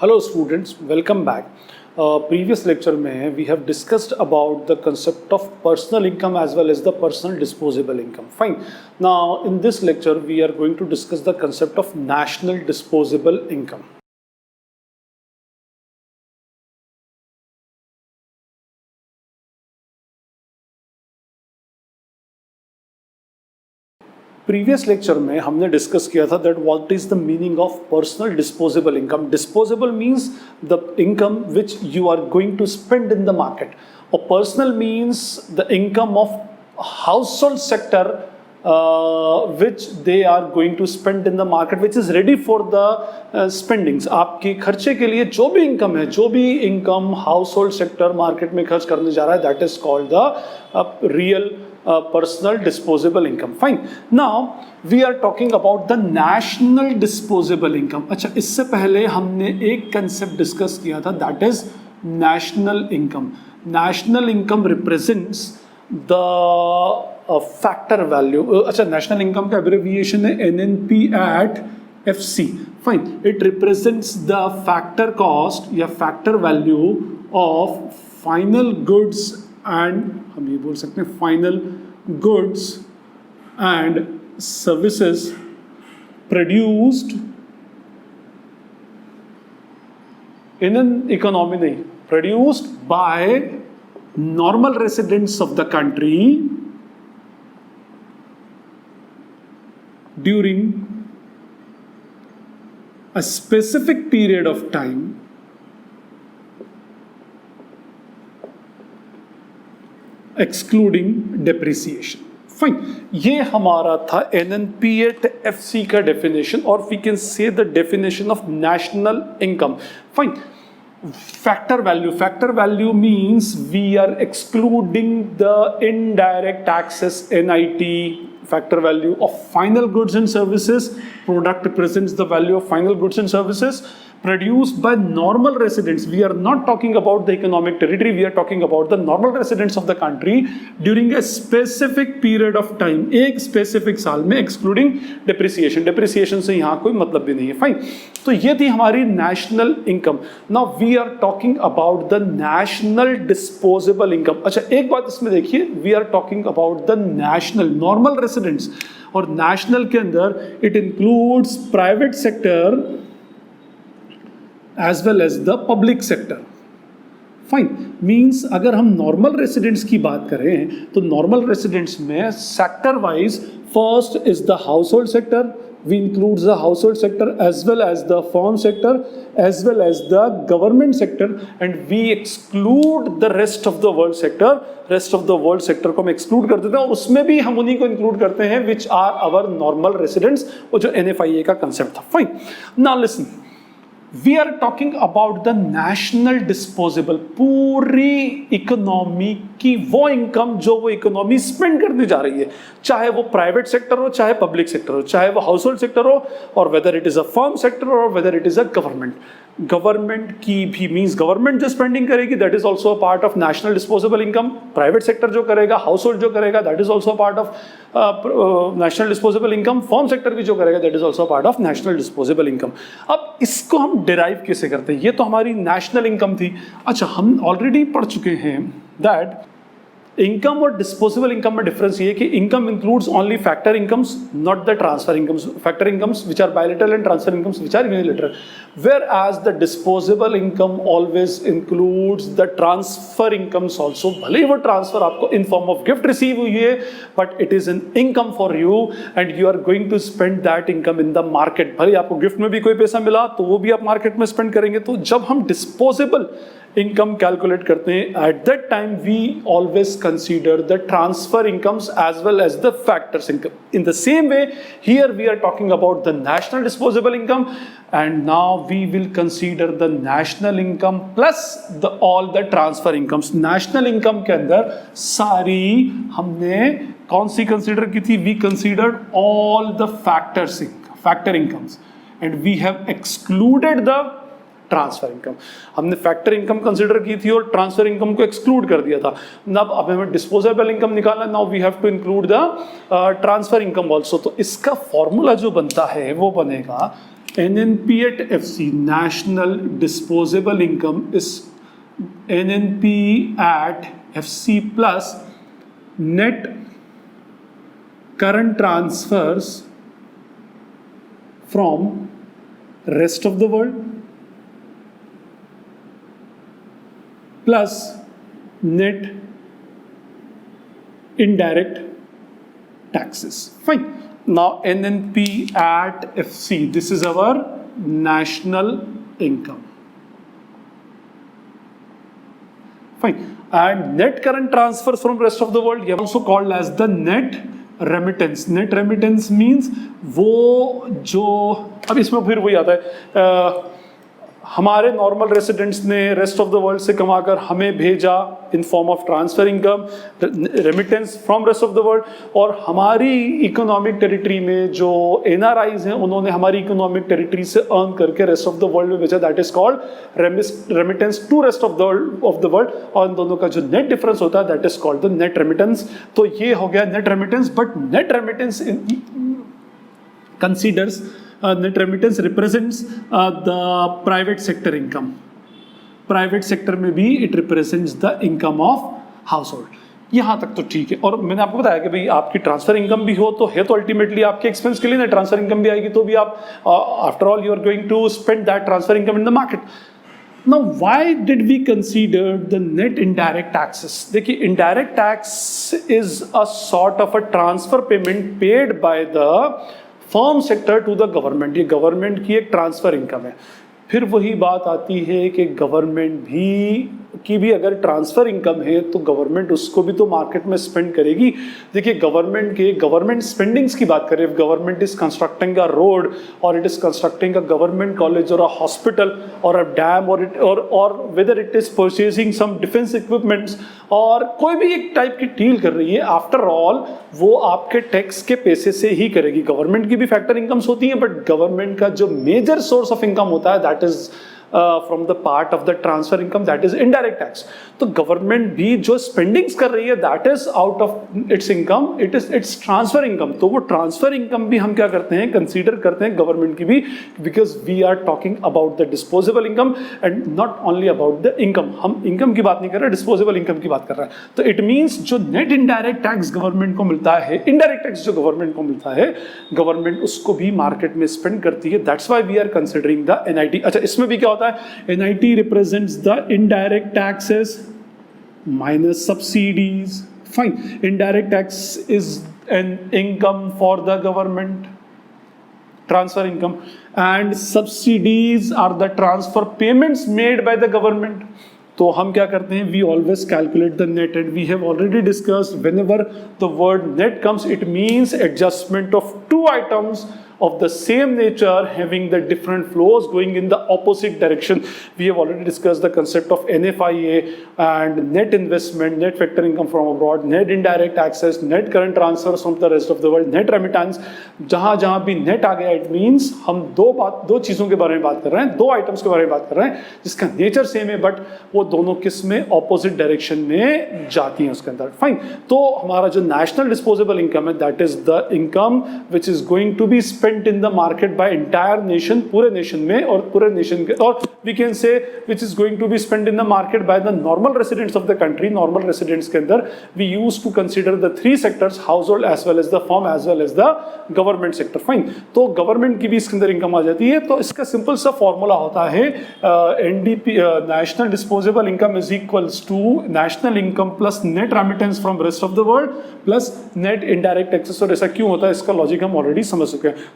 Hello students, welcome back. Previous lecture में we have discussed about the concept of personal income as well as the personal disposable income. Fine. Now in this lecture we are going to discuss the concept of national disposable income. Previous lecture में हमने discuss किया था that what is the meaning of personal disposable income. Disposable means the income which you are going to spend in the market, और personal means the income of household sector which they are going to spend in the market, which is ready for the spendings. आपके खर्चे के लिए जो भी income है, जो भी income house hold sector market में खर्च करने जा रहा है, that is called the real personal disposable income. Fine. Now we are talking about the national disposable income. अच्छा, इससे पहले हमने एक कंसेप्ट डिस्कस किया था, that is national income. National income represents the factor value. अच्छा, नेशनल इनकम का abbreviation है NNP at FC. Fine. It represents the factor cost या factor value of final goods and, हम ये बोल सकते हैं, final goods and services produced in an economy, नहीं, produced by normal residents of the country during a specific period of time excluding depreciation. Fine. ये हमारा था NNP at FC का डेफिनेशन, और we can say the definition of national income. Fine. Factor value. Factor value means we are excluding the indirect taxes, NIT. Factor value of final goods and services. Product represents the value of final goods and services produced by normal residents. We are not talking about the economic territory. We are talking about the normal residents of the country during a specific period of time. एक specific साल में, excluding depreciation. Depreciation से यहाँ कोई मतलब भी नहीं है. Fine. तो ये थी हमारी national income. Now we are talking about the national disposable income. अच्छा, एक बात इसमें देखिए, we are talking about the national normal residents, और national के अंदर it includes private sector as well as the public sector. Fine. Means अगर हम नॉर्मल रेसिडेंट्स की बात करें तो नॉर्मल रेसिडेंट्स में sector wise first is the household sector. We include the household sector as well as the firm sector as well as the government sector, and we exclude the rest of the world sector. Rest of the world sector को हम exclude कर देते हैं, और उसमें भी हम उन्हीं को इंक्लूड करते हैं which are our normal residents, वो जो NFIA का कंसेप्ट था. Fine. Now listen, We are talking about the national disposable. पूरी इकोनॉमी की वो इनकम जो वो इकोनॉमी स्पेंड करने जा रही है, चाहे वो प्राइवेट सेक्टर हो, चाहे पब्लिक सेक्टर हो, चाहे वो हाउस होल्ड सेक्टर हो, और whether it is a firm sector और whether it is a government. Government की भी मीन्स गवर्नमेंट जो स्पेंडिंग करेगी that is also a part of national disposable income. Private sector जो करेगा, हाउस होल्ड जो करेगा, that is also part of national disposable income. Firm sector भी जो करेगा that is also part of national disposable income. अब इसको हम डिराइव कैसे करते हैं? ये तो हमारी नेशनल इनकम थी. अच्छा, हम ऑलरेडी पढ़ चुके हैं दैट इनकम और डिस्पोजेबल इनकम में डिफरेंस ये है कि income includes only factor incomes, not the transfer incomes. Factor incomes which are bilateral and transfer incomes which are unilateral, whereas the disposable income always includes the transfer incomes also. भले ही वो transfer आपको in form of gift receive हुई है, but it is an income for you and you are going to spend that income in the market. भले आपको gift में भी कोई पैसा मिला तो वो भी आप मार्केट में स्पेंड करेंगे. तो जब हम डिस्पोजेबल इनकम कैलकुलेट करते हैं, at that time we always consider the transfer incomes as well as the factors income. In the same way here we are talking about the national disposable income, and now we will consider the national income plus the all the transfer incomes. National income के अंदर सारी हमने कौन सी consider की थी? We considered all the factors, factor incomes, and we have excluded the transfer income. हमने factor income consider की थी और ट्रांसफर इनकम को एक्सक्लूड कर दिया था. अब हमें डिस्पोजेबल इनकम निकालना, now we have to include the transfer income also. तो इसका फॉर्मूला जो बनता है वो बनेगा NNP at FC, National Disposable Income, is NNP at FC plus net current transfers from rest of the world plus net indirect taxes. Fine. Now NNP at FC, this is our national income. Fine. And net current transfers from rest of the world, also called as the net remittance. Net remittance means वो जो, अब इसमें फिर वही आता है, हमारे normal residents ने रेस्ट ऑफ द वर्ल्ड से कमाकर हमें भेजा इन form of transfer income, remittance from rest of the world, और हमारी इकोनॉमिक टेरिटरी में जो एनआरआईज हैं उन्होंने हमारी इकोनॉमिक टेरिटरी से अर्न करके रेस्ट ऑफ द वर्ल्ड में भेजा, that is called remittance to rest of the world, और इन दोनों का जो नेट डिफरेंस होता है that is called the net remittance. तो ये हो गया net remittance. But net remittance considers net remittance represents the private sector income. Private sector में भी it represents the income of household. यहाँ तक तो ठीक है. और मैंने आपको बताया कि भाई आपकी ट्रांसफर इनकम भी हो तो है तो अल्टीमेटली आपके एक्सपेंस के लिए ना, ट्रांसफर इनकम भी आएगी तो भी आप after all you are going to spend that transfer income in the market. Now, why did we consider the net indirect taxes? देखिए, indirect tax is a sort of a transfer payment paid by the firm sector to the government. ये government की एक transfer income है. फिर वही बात आती है कि गवर्नमेंट की भी अगर ट्रांसफर इनकम है तो गवर्नमेंट उसको भी तो मार्केट में स्पेंड करेगी. देखिए, गवर्नमेंट स्पेंडिंग्स की बात करें, government is constructing a road और it is constructing a government college और अ हॉस्पिटल और अ डैम और whether it is purchasing some defence equipments और कोई भी एक टाइप की डील कर रही है, आफ्टर ऑल वो आपके टैक्स के पैसे से ही करेगी. गवर्नमेंट की भी फैक्टर इनकम्स होती हैं, बट गवर्नमेंट का जो मेजर सोर्स ऑफ इनकम होता है that is from the part of the transfer income, that is indirect tax. तो गवर्नमेंट भी जो स्पेंडिंग्स कर रही है that is out of its income, it is it's transfer income. तो वो ट्रांसफर इनकम भी हम क्या करते हैं, कंसीडर करते हैं गवर्नमेंट की भी, because we are talking about the disposable income and not only about the income. हम इनकम की बात नहीं कर रहे, डिस्पोजेबल इनकम की बात कर रहे हैं. तो इट मीन्स जो नेट इनडायरेक्ट टैक्स गवर्नमेंट को मिलता है, इनडायरेक्ट टैक्स जो गवर्नमेंट को मिलता है, गवर्नमेंट उसको भी मार्केट में स्पेंड करती है. That's why we are considering the NIT. अच्छा, इसमें भी क्या होता है, NIT represents the indirect taxes minus subsidies. Fine. Indirect tax is an income for the government, transfer income, and subsidies are the transfer payments made by the government. तो हम क्या करते हैं, we always calculate the net, and we have already discussed whenever the word net comes, it means adjustment of two items of the same nature having the different flows going in the opposite direction. We have already discussed the concept of NFIA and net investment, net factor income from abroad, net indirect taxes, net current transfers from the rest of the world, net remittance. जहाँ भी net आ गया, it means हम दो चीज़ों के बारे में बात कर रहे हैं, दो आइटम्स के बारे में बात कर रहे हैं जिसका नेचर सेम है, बट वो दोनों किस में, ऑपोजिट डायरेक्शन में जाती हैं उसके अंदर. फाइन. तो हमारा जो नेशनल डिस्पोजेबल इनकम है that is the income which is going to be spent in the market by entire nation, पूरे नेशन में, और पूरे नेशन के, और we can say which is going to be spent in the market by the normal residents of the country. Normal residents के अंदर we used to consider the three sectors, household as well as the firm as well as the government sector. Fine. तो government की भी इसके अंदर income आ जाती है. तो इसका सिंपल सा फॉर्मूला होता है NDP, national disposable income is equals to national income plus net remittance from rest of the world plus net indirect taxes. और ऐसा क्यों होता है, इसका लॉजिक हम ऑलरेडी समझ चुके हैं.